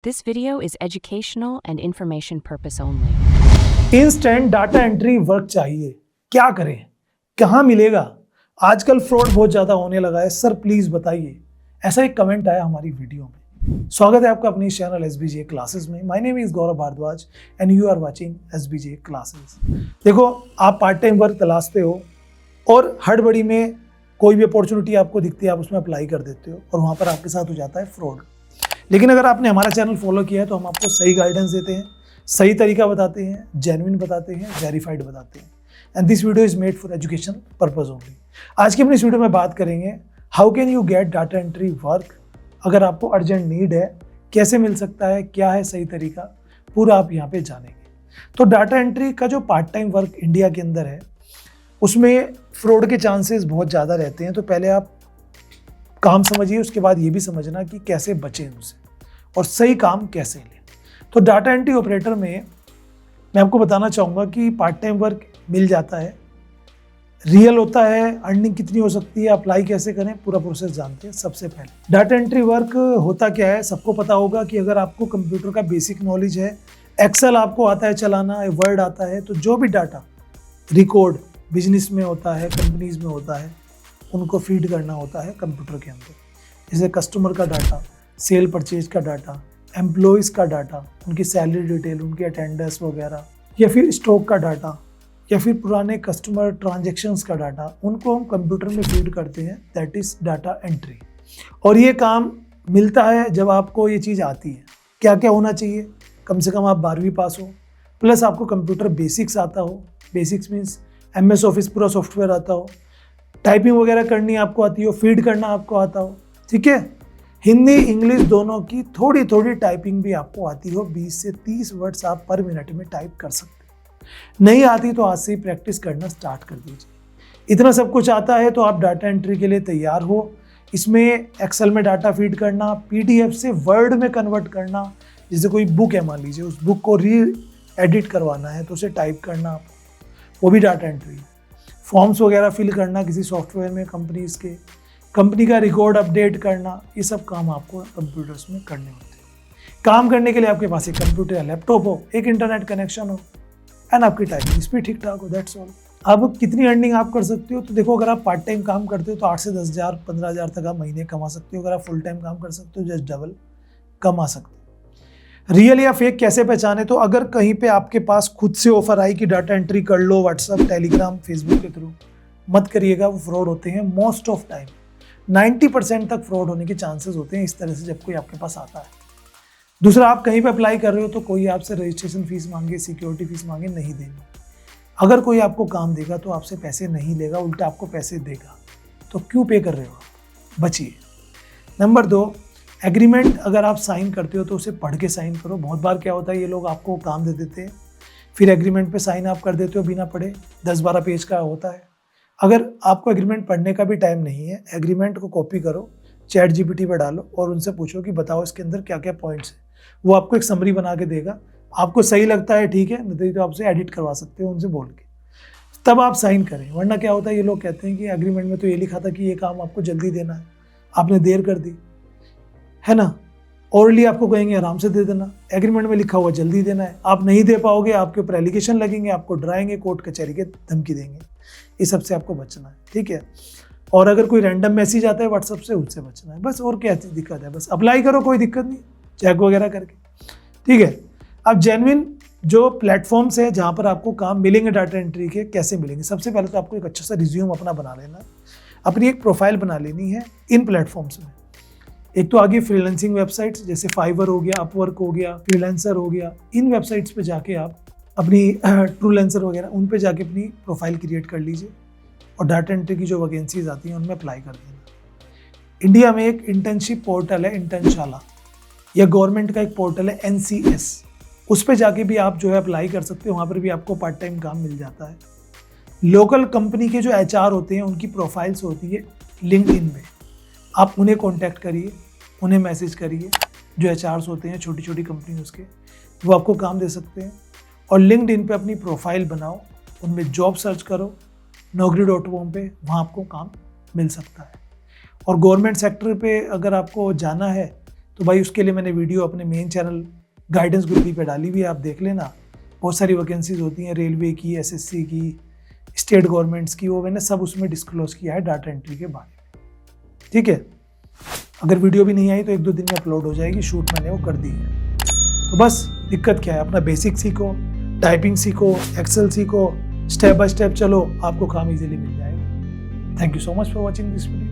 This video is educational and information purpose only. Instant data entry work चाहिए, क्या करें, कहाँ मिलेगा? आजकल फ्रॉड बहुत ज़्यादा होने लगा है, सर प्लीज़ बताइए। ऐसा एक कमेंट आया हमारी वीडियो में। स्वागत है आपका अपनी चैनल SBJ क्लासेस में। My name is Gaurav Bharadwaj and you are watching SBJ classes. देखो, आप पार्ट टाइम वर्क तलाशते हो और हड़बड़ी में कोई भी अपॉर्चुनिटी आपको दिखती है, आप उसमें अप्लाई कर देते हो और वहाँ पर आपके साथ हो जाता है फ्रॉड। लेकिन अगर आपने हमारा चैनल फॉलो किया है तो हम आपको सही गाइडेंस देते हैं, सही तरीका बताते हैं, जेन्युइन बताते हैं, वेरीफाइड बताते हैं। And this video is made for education purpose only. आज की अपनी इस वीडियो में बात करेंगे how can you get data entry work. अगर आपको अर्जेंट नीड है, कैसे मिल सकता है, क्या है सही तरीका, पूरा आप यहाँ पे जानेंगे। तो डाटा एंट्री का जो पार्ट टाइम वर्क इंडिया के अंदर है उसमें फ्रॉड के चांसेस बहुत ज़्यादा रहते हैं। तो पहले आप काम समझिए, उसके बाद ये भी समझना कि कैसे बचें उनसे और सही काम कैसे लें। तो डाटा एंट्री ऑपरेटर में मैं आपको बताना चाहूँगा कि पार्ट टाइम वर्क मिल जाता है, रियल होता है, अर्निंग कितनी हो सकती है, अप्लाई कैसे करें, पूरा प्रोसेस जानते हैं। सबसे पहले डाटा एंट्री वर्क होता क्या है, सबको पता होगा कि अगर आपको कंप्यूटर का बेसिक नॉलेज है, एक्सेल आपको आता है चलाना, वर्ड आता है, तो जो भी डाटा रिकॉर्ड बिजनेस में होता है, कंपनीज में होता है, उनको फीड करना होता है कंप्यूटर के अंदर। जैसे कस्टमर का डाटा, सेल परचेज का डाटा, एम्प्लॉयज़ का डाटा, उनकी सैलरी डिटेल, उनकी अटेंडेंस वगैरह, या फिर स्टॉक का डाटा, या फिर पुराने कस्टमर ट्रांजैक्शंस का डाटा, उनको हम कंप्यूटर में फीड करते हैं। That is data entry. और ये काम मिलता है जब आपको ये चीज़ आती है। क्या क्या होना चाहिए? कम से कम आप 12वीं पास हो, प्लस आपको कंप्यूटर बेसिक्स आता हो। बेसिक्स मीन्स MS ऑफिस पूरा सॉफ्टवेयर आता हो, टाइपिंग वगैरह करनी आपको आती हो, फीड करना आपको आता हो, ठीक है। हिंदी इंग्लिश दोनों की थोड़ी थोड़ी टाइपिंग भी आपको आती हो। 20 से 30 वर्ड्स आप पर मिनट में टाइप कर सकते हो। नहीं आती तो आज से ही प्रैक्टिस करना स्टार्ट कर दीजिए। इतना सब कुछ आता है तो आप डाटा एंट्री के लिए तैयार हो। इसमें एक्सेल में डाटा फीड करना, PDF से वर्ड में कन्वर्ट करना। जैसे कोई बुक है, मान लीजिए उस बुक को री एडिट करवाना है तो उसे टाइप करना आपको, वो भी डाटा एंट्री। फॉर्म्स वगैरह फिल करना किसी सॉफ्टवेयर में कंपनीज के, कंपनी का रिकॉर्ड अपडेट करना, ये सब काम आपको कंप्यूटर्स में करने होते हैं। काम करने के लिए आपके पास एक कंप्यूटर या लैपटॉप हो, एक इंटरनेट कनेक्शन हो एंड आपकी टाइपिंग स्पीड ठीक ठाक हो, दैट्स ऑल। अब कितनी अर्निंग आप कर सकते हो? तो देखो, अगर आप पार्ट टाइम काम करते हो तो 8 से 10,000 15,000 तक आप महीने कमा सकते हो। अगर आप फुल टाइम काम कर सकते हो जस्ट डबल कमा सकते हो। रियल या फेक कैसे पहचाने? तो अगर कहीं पे आपके पास खुद से ऑफर आई कि डाटा एंट्री कर लो, व्हाट्सएप, टेलीग्राम, फेसबुक के थ्रू मत करिएगा, वो फ्रॉड होते हैं। मोस्ट ऑफ टाइम 90% तक फ्रॉड होने के चांसेस होते हैं इस तरह से जब कोई आपके पास आता है। दूसरा, आप कहीं पे अप्लाई कर रहे हो तो कोई आपसे रजिस्ट्रेशन फीस मांगे, सिक्योरिटी फीस मांगे, नहीं देनी। अगर कोई आपको काम देगा तो आपसे पैसे नहीं लेगा, उल्टा आपको पैसे देगा। तो क्यों पे कर रहे हो आप? बचिए। नंबर 2, एग्रीमेंट अगर आप साइन करते हो तो उसे पढ़ के साइन करो। बहुत बार क्या होता है, ये लोग आपको काम दे देते हैं, फिर एग्रीमेंट पे साइन आप कर देते हो बिना पढ़े। 10-12 पेज का होता है। अगर आपको एग्रीमेंट पढ़ने का भी टाइम नहीं है, एग्रीमेंट को कॉपी करो, ChatGPT पे डालो और उनसे पूछो कि बताओ इसके अंदर क्या क्या पॉइंट्स हैं। वो आपको एक समरी बना के देगा। आपको सही लगता है ठीक है, नहीं तो आपसे एडिट करवा सकते हो उनसे बोल के, तब आप साइन करें। वरना क्या होता है, ये लोग कहते हैं कि एग्रीमेंट में तो ये लिखा था कि ये काम आपको जल्दी देना है, आपने देर कर दी, है ना। ओरली आपको कहेंगे आराम से दे देना, एग्रीमेंट में लिखा हुआ जल्दी देना है। आप नहीं दे पाओगे, आपके ऊपर एलिगेशन लगेंगे, आपको डराएंगे, कोर्ट कचहरी के धमकी देंगे। इस सब से आपको बचना है, ठीक है। और अगर कोई रैंडम मैसेज आता है व्हाट्सएप से, उससे बचना है बस। और क्या दिक्कत है? बस अप्लाई करो, कोई दिक्कत नहीं, चेक वगैरह करके, ठीक है। अब जेन्युइन जो प्लेटफॉर्म्स है जहाँ पर आपको काम मिलेंगे डाटा एंट्री के, कैसे मिलेंगे? सबसे पहले तो आपको एक अच्छा सा रिज्यूम अपना बना लेना है, अपनी एक प्रोफाइल बना लेनी है इन प्लेटफॉर्म्स में। एक तो आगे फ्रीलांसिंग वेबसाइट्स जैसे फाइवर हो गया, अपवर्क हो गया, फ्रीलांसर हो गया। इन वेबसाइट्स पे जाके आप अपनी ट्रूलेंसर वगैरह उन पे जाके अपनी प्रोफाइल क्रिएट कर लीजिए और डाटा एंट्री की जो वैकेंसीज आती हैं उनमें अप्लाई कर देना। इंडिया में एक इंटर्नशिप पोर्टल है इंटर्नशाला, या गवर्नमेंट का एक पोर्टल है NCS, उस पे जाके भी आप जो है अप्लाई कर सकते हो। वहाँ पर भी आपको पार्ट टाइम काम मिल जाता है। लोकल कंपनी के जो HR होते हैं उनकी प्रोफाइल्स होती है लिंक्डइन में, आप उन्हें कॉन्टैक्ट करिए, उन्हें मैसेज करिए। जो HRs होते हैं छोटी छोटी कंपनी उसके, वो आपको काम दे सकते हैं। और लिंक्डइन पे अपनी प्रोफाइल बनाओ, उनमें जॉब सर्च करो, naukri.com पे, वहाँ आपको काम मिल सकता है। और गवर्नमेंट सेक्टर पे अगर आपको जाना है तो भाई उसके लिए मैंने वीडियो अपने मेन चैनल गाइडेंस गुरुजी पे डाली हुई है, आप देख लेना। बहुत सारी वैकेंसीज होती हैं रेलवे की, एसएससी की, स्टेट गवर्नमेंट्स की, वो मैंने सब उसमें डिस्क्लोज किया है डाटा एंट्री के बारे में। ठीक है, अगर वीडियो भी नहीं आई तो 1-2 दिन में अपलोड हो जाएगी, शूट मैंने वो कर दी है। तो बस दिक्कत क्या है, अपना बेसिक सीखो, टाइपिंग सीखो, एक्सेल सीखो, स्टेप बाय स्टेप चलो, आपको काम इजीली मिल जाएगा। Thank you so much for watching this video.